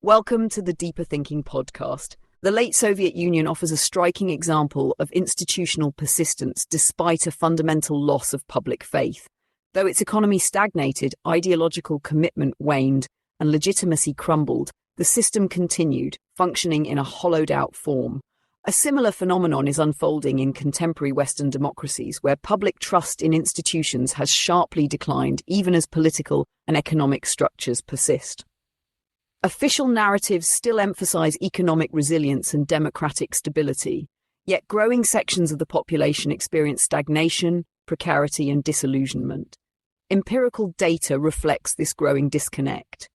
Welcome to the Deeper Thinking podcast. The late Soviet Union offers a striking example of institutional persistence despite a fundamental loss of public faith. Though its economy stagnated, ideological commitment waned, and legitimacy crumbled, the system continued, functioning in a hollowed-out form. A similar phenomenon is unfolding in contemporary Western democracies, where public trust in institutions has sharply declined even as political and economic structures persist. Official narratives still emphasize economic resilience and democratic stability, yet growing sections of the population experience stagnation, precarity, and disillusionment. Empirical data reflects this growing disconnect.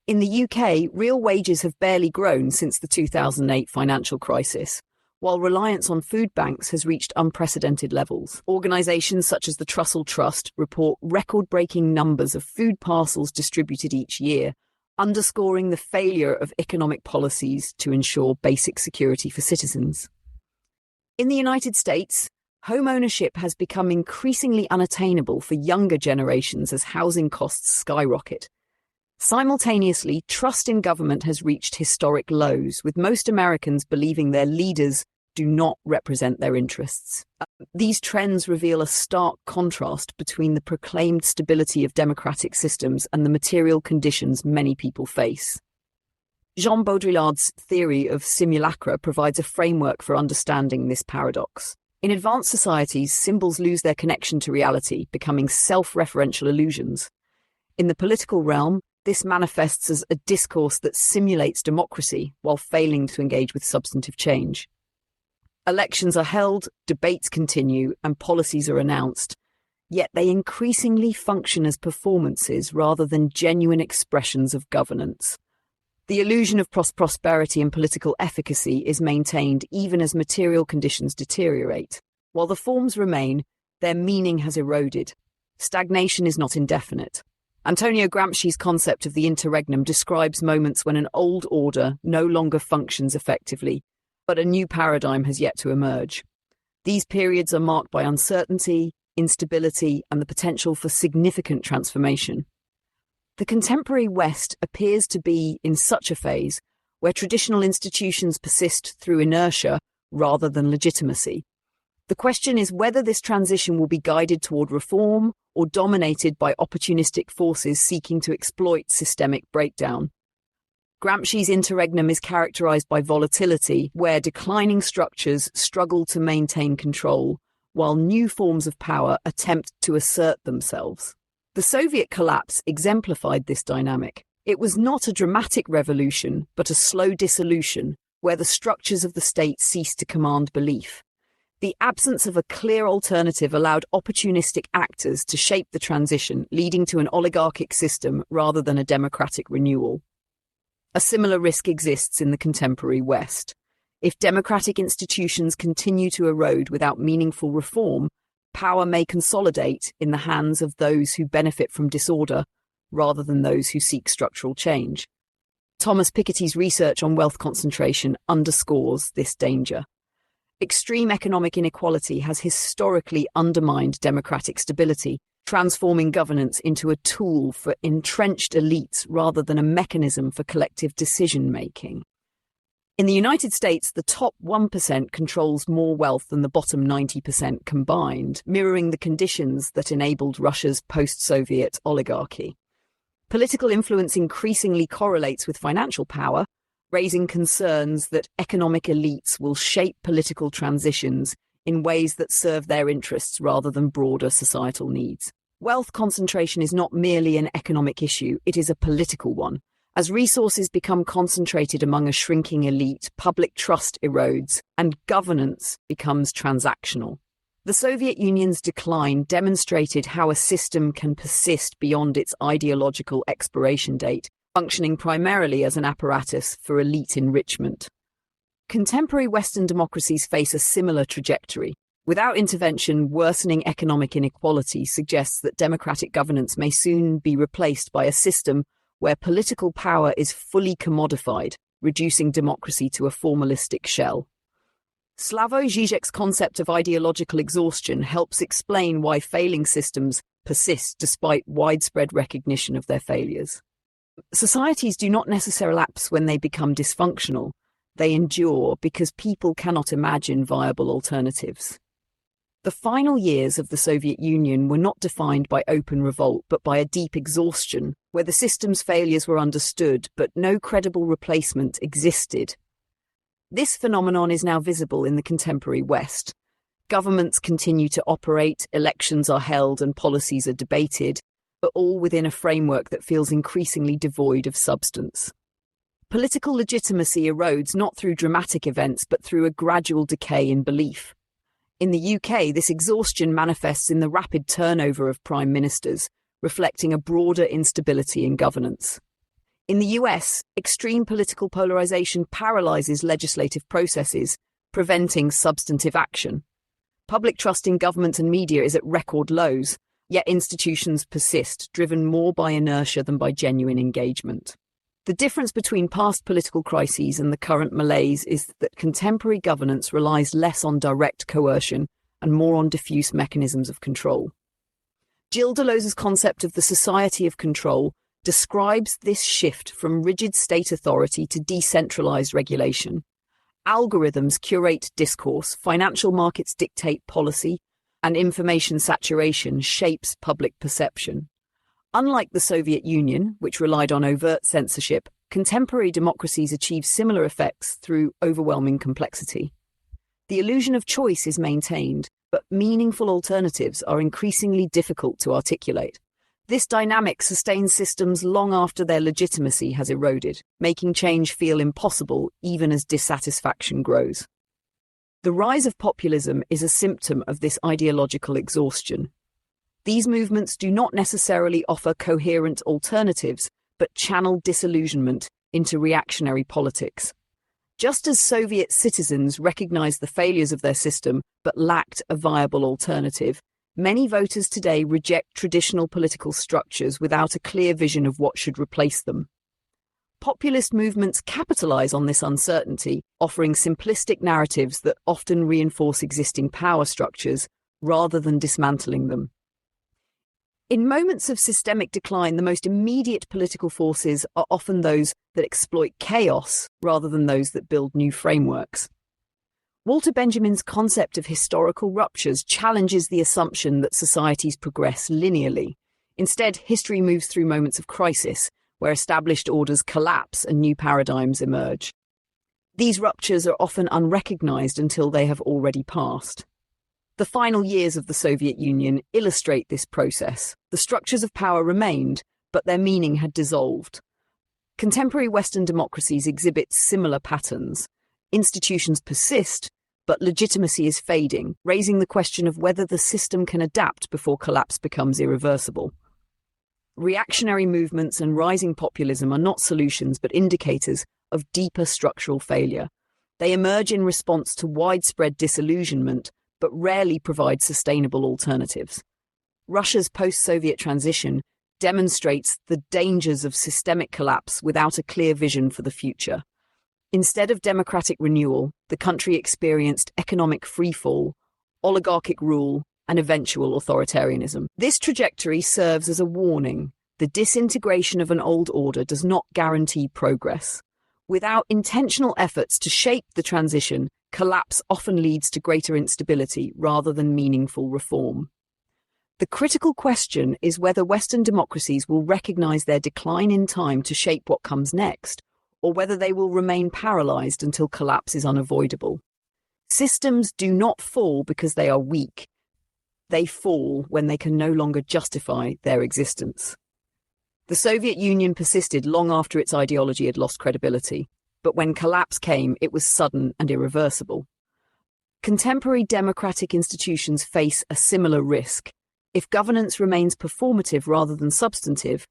In the UK, real wages have barely grown since the 2008 financial crisis, while reliance on food banks has reached unprecedented levels. Organisations such as the Trussell Trust report record-breaking numbers of food parcels distributed each year, underscoring the failure of economic policies to ensure basic security for citizens. In the United States, home ownership has become increasingly unattainable for younger generations as housing costs skyrocket. Simultaneously, trust in government has reached historic lows, with most Americans believing their leaders do not represent their interests. These trends reveal a stark contrast between the proclaimed stability of democratic systems and the material conditions many people face. Jean Baudrillard's theory of simulacra provides a framework for understanding this paradox. In advanced societies, symbols lose their connection to reality, becoming self-referential illusions. In the political realm, this manifests as a discourse that simulates democracy while failing to engage with substantive change. Elections are held, debates continue, and policies are announced, yet they increasingly function as performances rather than genuine expressions of governance. The illusion of prosperity and political efficacy is maintained even as material conditions deteriorate. While the forms remain, their meaning has eroded. Stagnation is not indefinite. Antonio Gramsci's concept of the interregnum describes moments when an old order no longer functions effectively, but a new paradigm has yet to emerge. These periods are marked by uncertainty, instability, and the potential for significant transformation. The contemporary West appears to be in such a phase where traditional institutions persist through inertia rather than legitimacy. The question is whether this transition will be guided toward reform or dominated by opportunistic forces seeking to exploit systemic breakdown. Gramsci's interregnum is characterized by volatility, where declining structures struggle to maintain control, while new forms of power attempt to assert themselves. The Soviet collapse exemplified this dynamic. It was not a dramatic revolution, but a slow dissolution, where the structures of the state ceased to command belief. The absence of a clear alternative allowed opportunistic actors to shape the transition, leading to an oligarchic system rather than a democratic renewal. A similar risk exists in the contemporary West. If democratic institutions continue to erode without meaningful reform, power may consolidate in the hands of those who benefit from disorder rather than those who seek structural change. Thomas Piketty's research on wealth concentration underscores this danger. Extreme economic inequality has historically undermined democratic stability, transforming governance into a tool for entrenched elites rather than a mechanism for collective decision-making. In the United States, the top 1% controls more wealth than the bottom 90% combined, mirroring the conditions that enabled Russia's post-Soviet oligarchy. Political influence increasingly correlates with financial power, raising concerns that economic elites will shape political transitions in ways that serve their interests rather than broader societal needs. Wealth concentration is not merely an economic issue, it is a political one. As resources become concentrated among a shrinking elite, public trust erodes, and governance becomes transactional. The Soviet Union's decline demonstrated how a system can persist beyond its ideological expiration date, functioning primarily as an apparatus for elite enrichment. Contemporary Western democracies face a similar trajectory. Without intervention, worsening economic inequality suggests that democratic governance may soon be replaced by a system where political power is fully commodified, reducing democracy to a formalistic shell. Slavoj Žižek's concept of ideological exhaustion helps explain why failing systems persist despite widespread recognition of their failures. Societies do not necessarily lapse when they become dysfunctional. They endure because people cannot imagine viable alternatives. The final years of the Soviet Union were not defined by open revolt, but by a deep exhaustion, where the system's failures were understood, but no credible replacement existed. This phenomenon is now visible in the contemporary West. Governments continue to operate, elections are held, and policies are debated, but all within a framework that feels increasingly devoid of substance. Political legitimacy erodes not through dramatic events, but through a gradual decay in belief. In the UK, this exhaustion manifests in the rapid turnover of prime ministers, reflecting a broader instability in governance. In the US, extreme political polarization paralyzes legislative processes, preventing substantive action. Public trust in government and media is at record lows, yet institutions persist, driven more by inertia than by genuine engagement. The difference between past political crises and the current malaise is that contemporary governance relies less on direct coercion and more on diffuse mechanisms of control. Gilles Deleuze's concept of the society of control describes this shift from rigid state authority to decentralized regulation. Algorithms curate discourse, financial markets dictate policy, and information saturation shapes public perception. Unlike the Soviet Union, which relied on overt censorship, contemporary democracies achieve similar effects through overwhelming complexity. The illusion of choice is maintained, but meaningful alternatives are increasingly difficult to articulate. This dynamic sustains systems long after their legitimacy has eroded, making change feel impossible even as dissatisfaction grows. The rise of populism is a symptom of this ideological exhaustion. These movements do not necessarily offer coherent alternatives, but channel disillusionment into reactionary politics. Just as Soviet citizens recognized the failures of their system but lacked a viable alternative, many voters today reject traditional political structures without a clear vision of what should replace them. Populist movements capitalize on this uncertainty, offering simplistic narratives that often reinforce existing power structures rather than dismantling them. In moments of systemic decline, the most immediate political forces are often those that exploit chaos rather than those that build new frameworks. Walter Benjamin's concept of historical ruptures challenges the assumption that societies progress linearly. Instead, history moves through moments of crisis, where established orders collapse and new paradigms emerge. These ruptures are often unrecognized until they have already passed. The final years of the Soviet Union illustrate this process. The structures of power remained, but their meaning had dissolved. Contemporary Western democracies exhibit similar patterns. Institutions persist, but legitimacy is fading, raising the question of whether the system can adapt before collapse becomes irreversible. Reactionary movements and rising populism are not solutions, but indicators of deeper structural failure. They emerge in response to widespread disillusionment, but rarely provide sustainable alternatives. Russia's post-Soviet transition demonstrates the dangers of systemic collapse without a clear vision for the future. Instead of democratic renewal, the country experienced economic freefall, oligarchic rule, and eventual authoritarianism. This trajectory serves as a warning. The disintegration of an old order does not guarantee progress. Without intentional efforts to shape the transition, collapse often leads to greater instability rather than meaningful reform. The critical question is whether Western democracies will recognize their decline in time to shape what comes next, or whether they will remain paralyzed until collapse is unavoidable. Systems do not fall because they are weak. They fall when they can no longer justify their existence. The Soviet Union persisted long after its ideology had lost credibility, but when collapse came, it was sudden and irreversible. Contemporary democratic institutions face a similar risk. If governance remains performative rather than substantive,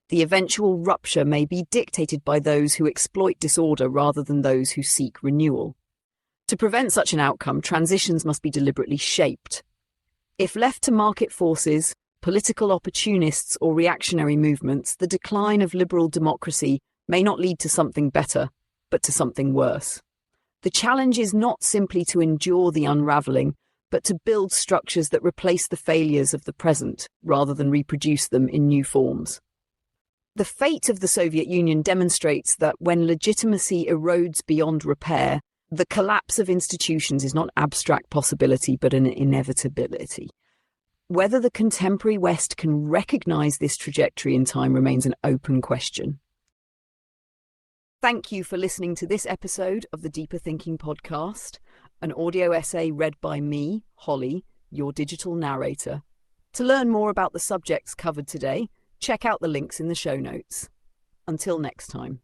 the eventual rupture may be dictated by those who exploit disorder rather than those who seek renewal. To prevent such an outcome, transitions must be deliberately shaped. If left to market forces, political opportunists, or reactionary movements, the decline of liberal democracy may not lead to something better, but to something worse. The challenge is not simply to endure the unraveling, but to build structures that replace the failures of the present rather than reproduce them in new forms. The fate of the Soviet Union demonstrates that when legitimacy erodes beyond repair, the collapse of institutions is not an abstract possibility but an inevitability. Whether the contemporary West can recognize this trajectory in time remains an open question. Thank you for listening to this episode of the Deeper Thinking podcast, an audio essay read by me, Holly, your digital narrator. To learn more about the subjects covered today, check out the links in the show notes. Until next time.